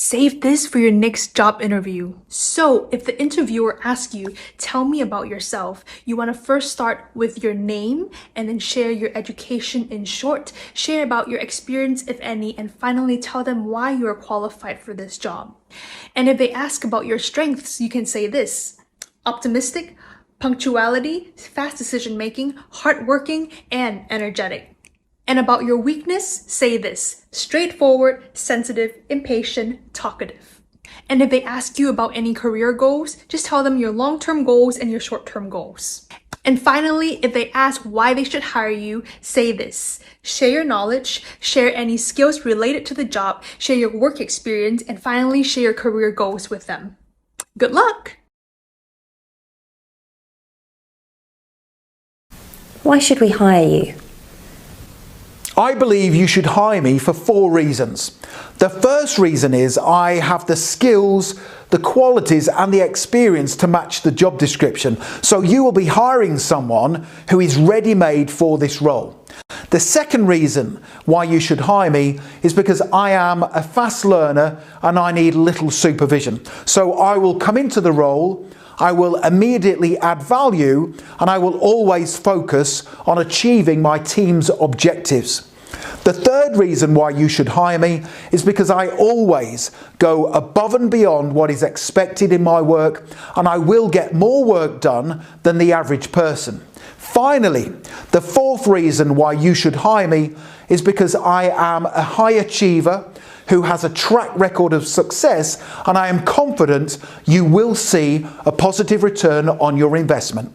Save this for your next job interview. So if the interviewer asks you, tell me about yourself, you want to first start with your name and then share your education in short, share about your experience, if any, and finally tell them why you are qualified for this job. And if they ask about your strengths, you can say this: optimistic, punctuality, fast decision making, hardworking, and energetic. And about your weakness, say this: straightforward, sensitive, impatient, talkative. And if they ask you about any career goals, just tell them your long-term goals and your short-term goals. And finally, if they ask why they should hire you, say this: share your knowledge, share any skills related to the job, share your work experience, and finally share your career goals with them. Good luck! Why should we hire you? I believe you should hire me for 4 reasons. The first reason is I have the skills, the qualities and the experience to match the job description. So you will be hiring someone who is ready-made for this role. The second reason why you should hire me is because I am a fast learner and I need little supervision. So I will come into the role, I will immediately add value, and I will always focus on achieving my team's objectives. The third reason why you should hire me is because I always go above and beyond what is expected in my work, and I will get more work done than the average person. Finally, the fourth reason why you should hire me is because I am a high achiever who has a track record of success, and I am confident you will see a positive return on your investment.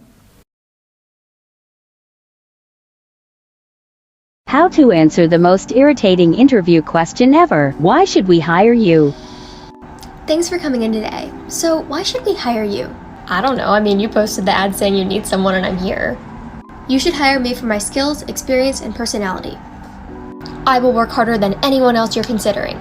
How to answer the most irritating interview question ever. Why should we hire you? Thanks for coming in today. So why should we hire you? I don't know. I mean, you posted the ad saying you need someone and I'm here. You should hire me for my skills, experience, and personality. I will work harder than anyone else you're considering.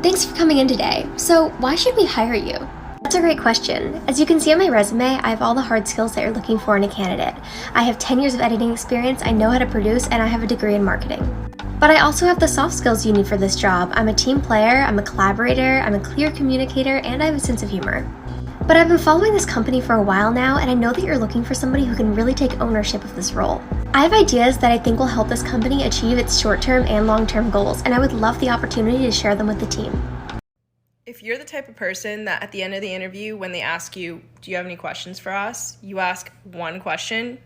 Thanks for coming in today. So why should we hire you? That's a great question. As you can see on my resume, I have all the hard skills that you're looking for in a candidate. I have 10 years of editing experience, I know how to produce, and I have a degree in marketing. But I also have the soft skills you need for this job. I'm a team player, I'm a collaborator, I'm a clear communicator, and I have a sense of humor. But I've been following this company for a while now, and I know that you're looking for somebody who can really take ownership of this role. I have ideas that I think will help this company achieve its short-term and long-term goals, and I would love the opportunity to share them with the team. If you're the type of person that at the end of the interview, when they ask you, do you have any questions for us? You ask one question,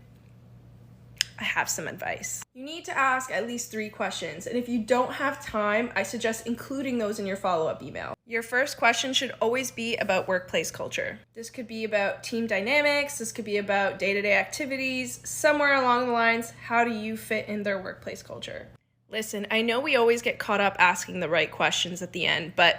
I have some advice. You need to ask at least 3 questions, and if you don't have time, I suggest including those in your follow-up email. Your first question should always be about workplace culture. This could be about team dynamics, this could be about day-to-day activities, somewhere along the lines, how do you fit in their workplace culture? Listen, I know we always get caught up asking the right questions at the end, but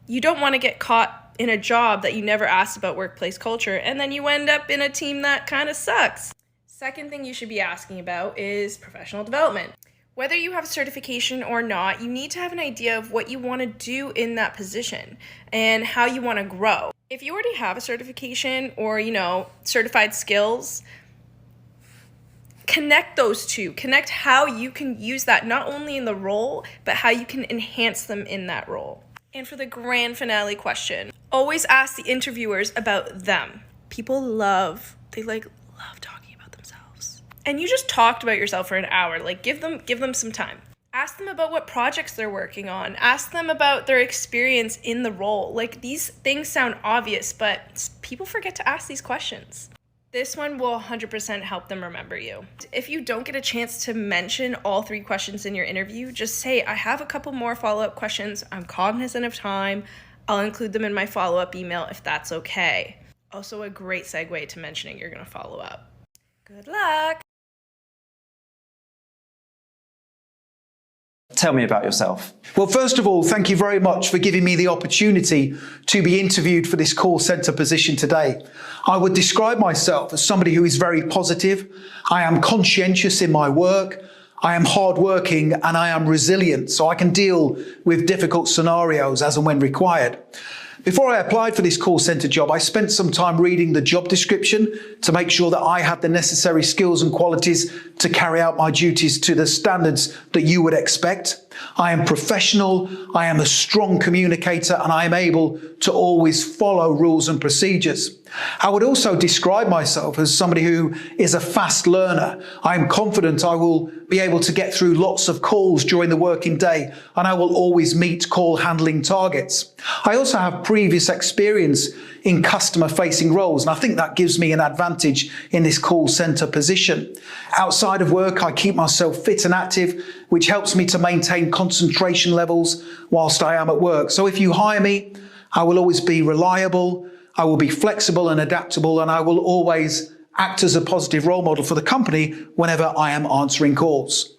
you don't want to get caught in a job that you never asked about workplace culture, and then you end up in a team that kind of sucks. Second thing you should be asking about is professional development. Whether you have a certification or not, you need to have an idea of what you want to do in that position and how you want to grow. If you already have a certification or, certified skills, connect those two. Connect how you can use that not only in the role, but how you can enhance them in that role. And for the grand finale question, always ask the interviewers about them. People love talking about themselves. And you just talked about yourself for an hour. Give them some time. Ask them about what projects they're working on. Ask them about their experience in the role. These things sound obvious, but people forget to ask these questions. This one will 100% help them remember you. If you don't get a chance to mention all 3 questions in your interview, just say, I have a couple more follow-up questions. I'm cognizant of time. I'll include them in my follow-up email if that's okay. Also a great segue to mentioning you're going to follow up. Good luck. Tell me about yourself. Well, first of all, thank you very much for giving me the opportunity to be interviewed for this call centre position today. I would describe myself as somebody who is very positive. I am conscientious in my work. I am hardworking and I am resilient, so I can deal with difficult scenarios as and when required. Before I applied for this call centre job, I spent some time reading the job description to make sure that I had the necessary skills and qualities to carry out my duties to the standards that you would expect. I am professional, I am a strong communicator, and I am able to always follow rules and procedures. I would also describe myself as somebody who is a fast learner. I am confident I will be able to get through lots of calls during the working day, and I will always meet call handling targets. I also have previous experience in customer-facing roles, and I think that gives me an advantage in this call center position. Outside of work, I keep myself fit and active, which helps me to maintain concentration levels whilst I am at work. So if you hire me, I will always be reliable, I will be flexible and adaptable, and I will always act as a positive role model for the company whenever I am answering calls.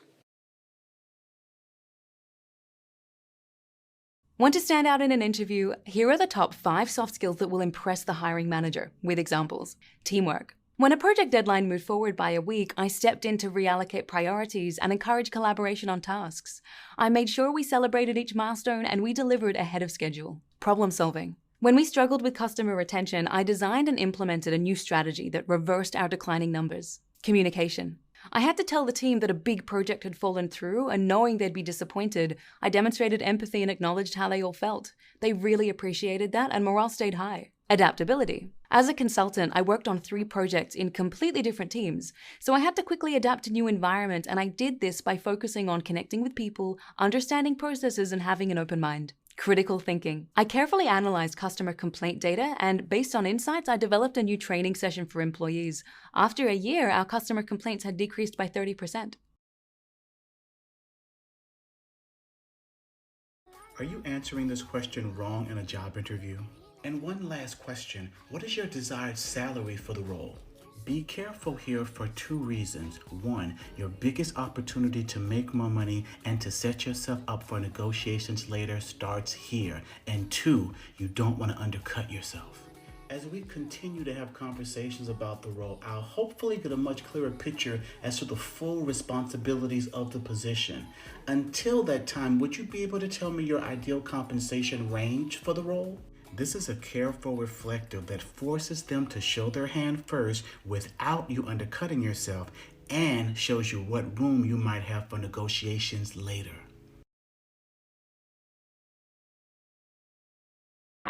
Want to stand out in an interview? Here are the top 5 soft skills that will impress the hiring manager, with examples. Teamwork. When a project deadline moved forward by a week, I stepped in to reallocate priorities and encourage collaboration on tasks. I made sure we celebrated each milestone and we delivered ahead of schedule. Problem solving. When we struggled with customer retention, I designed and implemented a new strategy that reversed our declining numbers. Communication. I had to tell the team that a big project had fallen through, and knowing they'd be disappointed, I demonstrated empathy and acknowledged how they all felt. They really appreciated that, and morale stayed high. Adaptability. As a consultant, I worked on 3 projects in completely different teams, so I had to quickly adapt to new environment, and I did this by focusing on connecting with people, understanding processes, and having an open mind. Critical thinking. I carefully analyzed customer complaint data, and based on insights, I developed a new training session for employees. After a year, our customer complaints had decreased by 30%. Are you answering this question wrong in a job interview? And one last question, what is your desired salary for the role? Be careful here for 2 reasons. 1, your biggest opportunity to make more money and to set yourself up for negotiations later starts here. And 2, you don't want to undercut yourself. As we continue to have conversations about the role, I'll hopefully get a much clearer picture as to the full responsibilities of the position. Until that time, would you be able to tell me your ideal compensation range for the role? This is a careful reflective that forces them to show their hand first without you undercutting yourself, and shows you what room you might have for negotiations later.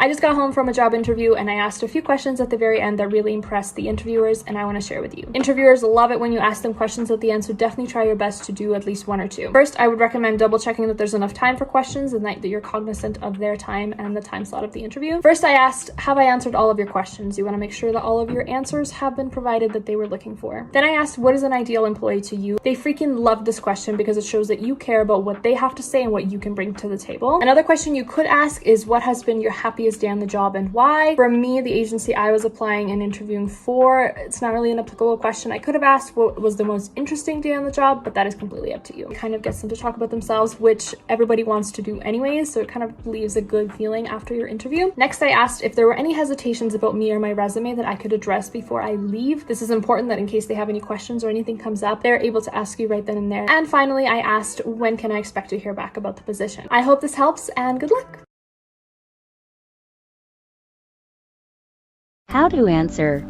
I just got home from a job interview and I asked a few questions at the very end that really impressed the interviewers, and I want to share with you. Interviewers love it when you ask them questions at the end, so definitely try your best to do at least 1 or 2. First, I would recommend double checking that there's enough time for questions and that you're cognizant of their time and the time slot of the interview. First, I asked, have I answered all of your questions? You want to make sure that all of your answers have been provided that they were looking for. Then I asked, what is an ideal employee to you? They freaking loved this question because it shows that you care about what they have to say and what you can bring to the table. Another question you could ask is, what has been your happiest day on the job and why? For me, the agency I was applying and interviewing for, it's not really an applicable question. I could have asked what was the most interesting day on the job, but that is completely up to you. It kind of gets them to talk about themselves, which everybody wants to do anyways, so it kind of leaves a good feeling after your interview. Next, I asked if there were any hesitations about me or my resume that I could address before I leave. This is important that in case they have any questions or anything comes up, they're able to ask you right then and there. And finally, I asked, when can I expect to hear back about the position? I hope this helps, and good luck. How to answer.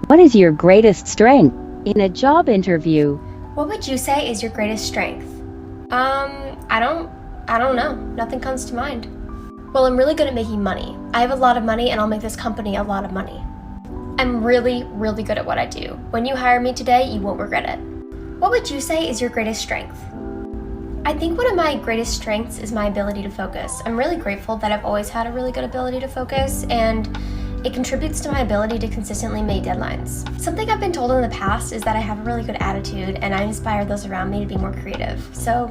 What is your greatest strength in a job interview? What would you say is your greatest strength? I don't know. Nothing comes to mind. Well, I'm really good at making money. I have a lot of money and I'll make this company a lot of money. I'm really, really good at what I do. When you hire me today, you won't regret it. What would you say is your greatest strength? I think one of my greatest strengths is my ability to focus. I'm really grateful that I've always had a really good ability to focus, and it contributes to my ability to consistently make deadlines. Something I've been told in the past is that I have a really good attitude and I inspire those around me to be more creative. So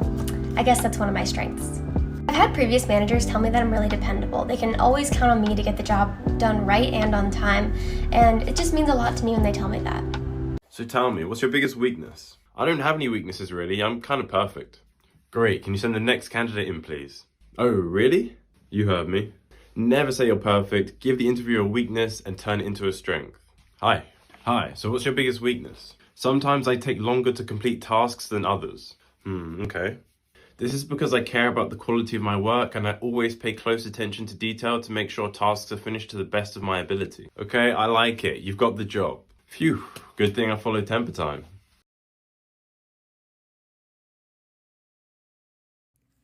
I guess that's one of my strengths. I've had previous managers tell me that I'm really dependable. They can always count on me to get the job done right and on time, and it just means a lot to me when they tell me that. So tell me, what's your biggest weakness? I don't have any weaknesses really, I'm kind of perfect. Great, can you send the next candidate in please? Oh, really? You heard me. Never say you're perfect, give the interviewer a weakness and turn it into a strength. Hi, so what's your biggest weakness? Sometimes I take longer to complete tasks than others. Okay. This is because I care about the quality of my work and I always pay close attention to detail to make sure tasks are finished to the best of my ability. Okay, I like it, you've got the job. Phew, good thing I followed temper time.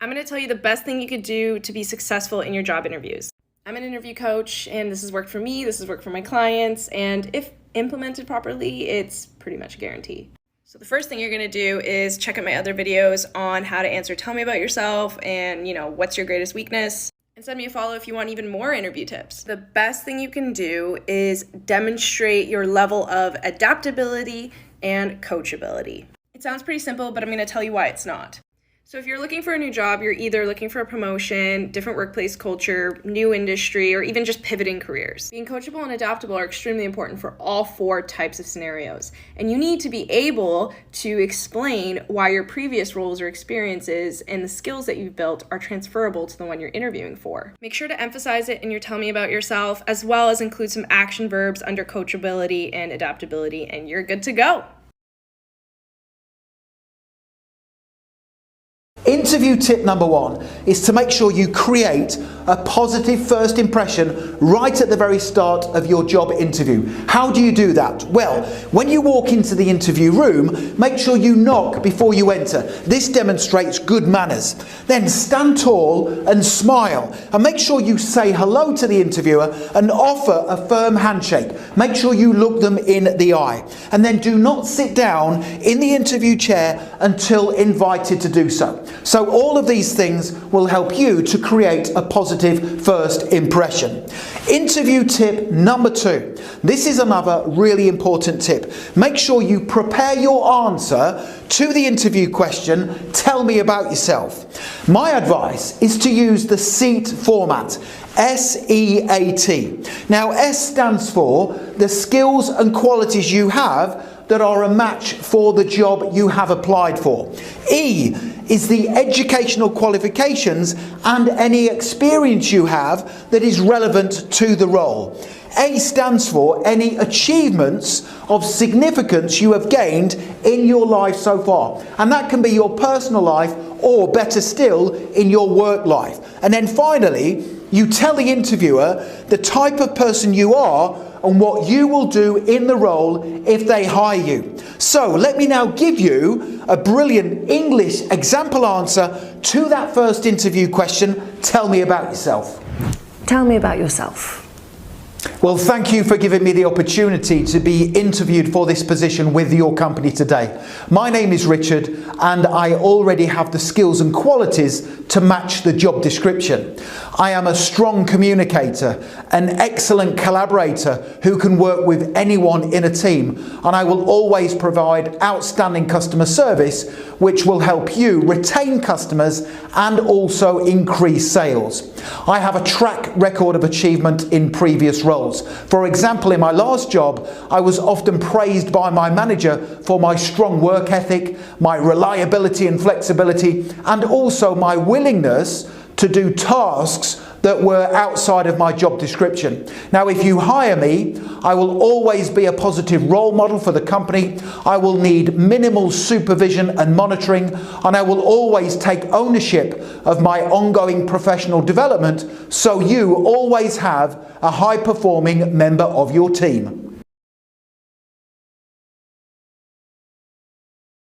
I'm going to tell you the best thing you could do to be successful in your job interviews. I'm an interview coach, and this has worked for me, this has worked for my clients, and if implemented properly, it's pretty much a guarantee. So the first thing you're going to do is check out my other videos on how to answer tell me about yourself and, what's your greatest weakness. And send me a follow if you want even more interview tips. The best thing you can do is demonstrate your level of adaptability and coachability. It sounds pretty simple, but I'm going to tell you why it's not. So if you're looking for a new job, you're either looking for a promotion, different workplace culture, new industry, or even just pivoting careers. Being coachable and adaptable are extremely important for all 4 types of scenarios. And you need to be able to explain why your previous roles or experiences and the skills that you've built are transferable to the one you're interviewing for. Make sure to emphasize it in your tell me about yourself, as well as include some action verbs under coachability and adaptability, and you're good to go. Interview tip number 1 is to make sure you create a positive first impression right at the very start of your job interview. How do you do that? Well, when you walk into the interview room, make sure you knock before you enter. This demonstrates good manners. Then stand tall and smile, and make sure you say hello to the interviewer and offer a firm handshake. Make sure you look them in the eye, and then do not sit down in the interview chair until invited to do so. So all of these things will help you to create a positive first impression. Interview tip number 2. This is another really important tip. Make sure you prepare your answer to the interview question, tell me about yourself. My advice is to use the SEAT format. S-E-A-T. Now, S stands for the skills and qualities you have that are a match for the job you have applied for. E is the educational qualifications and any experience you have that is relevant to the role. A stands for any achievements of significance you have gained in your life so far. And that can be your personal life, or better still, in your work life. And then finally, you tell the interviewer the type of person you are and what you will do in the role if they hire you. So let me now give you a brilliant English example answer to that first interview question. Tell me about yourself. Tell me about yourself. Well, thank you for giving me the opportunity to be interviewed for this position with your company today. My name is Richard, and I already have the skills and qualities to match the job description. I am a strong communicator, an excellent collaborator who can work with anyone in a team, and I will always provide outstanding customer service which will help you retain customers and also increase sales. I have a track record of achievement in previous roles. For example, in my last job, I was often praised by my manager for my strong work ethic, my reliability and flexibility, and also my willingness to do tasks that were outside of my job description. Now, if you hire me, I will always be a positive role model for the company. I will need minimal supervision and monitoring, and I will always take ownership of my ongoing professional development, so you always have a high-performing member of your team.